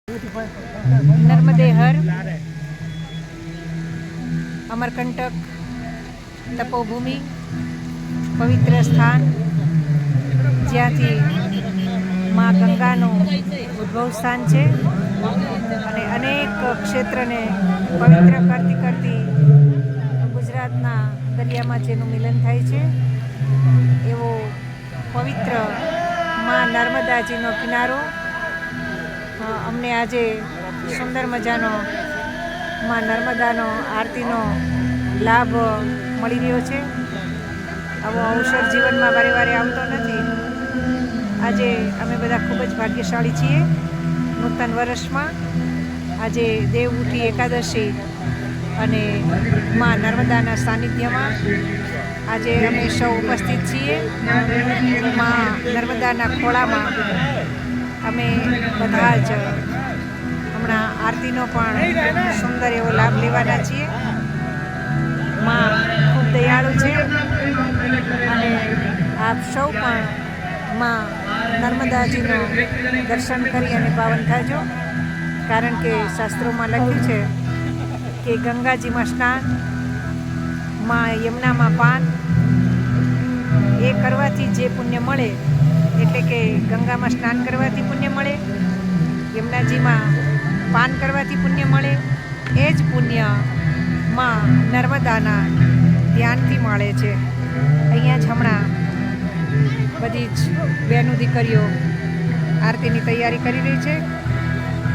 નર્મદે હર અમરકંટક તપોભૂમિ પવિત્ર સ્થાન, જ્યાંથી મા ગંગાનું ઉદ્ભવ સ્થાન છે અને અનેક ક્ષેત્રને પવિત્ર કરતી ગુજરાતના દરિયામાં જેનું મિલન થાય છે એવો પવિત્ર મા નર્મદાજીનો કિનારો અમને આજે સુંદર મજાનો મા નર્મદાનો આરતીનો લાભ મળી રહ્યો છે. આવો અવસર જીવનમાં વારે વારે આવતો નથી. આજે અમે બધા ખૂબ જ ભાગ્યશાળી છીએ. નૂતન વર્ષમાં આજે દેવઉઠી એકાદશી અને મા નર્મદાના સાનિધ્યમાં આજે અમે સૌ ઉપસ્થિત છીએ. મા નર્મદાના ખોળામાં અમે બધા જ હમણાં આરતીનો પણ સુંદર એવો લાભ લેવાના છીએ. માં ખૂબ દયાળુ છે અને આપ સૌ પણ માં નર્મદાજીનો દર્શન કરી અને પાવન થાજો. કારણ કે શાસ્ત્રોમાં લખ્યું છે કે ગંગાજીમાં સ્નાન, માં યમુનામાં પાન, એ કરવાથી જે પુણ્ય મળે, એટલે કે ગંગામાં સ્નાન કરવાથી પુણ્ય મળે, યમુનાજીમાં પાન કરવાથી પુણ્ય મળે, એ જ પુણ્ય માં નર્મદાના ધ્યાનથી મળે છે. અહીંયા જ હમણાં બધી જ બહેનો દીકરીઓ આરતીની તૈયારી કરી રહી છે.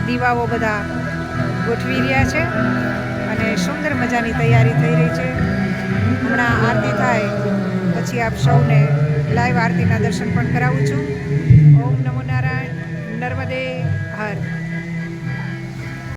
દીવાઓ બધા ગોઠવી રહ્યા છે અને સુંદર મજાની તૈયારી થઈ રહી છે. હમણાં આરતી થાય પછી આપ સૌને લાઈવ આરતીના દર્શન પણ કરાવું છું. ઓમ નમો નારાયણ. નર્મદે હર.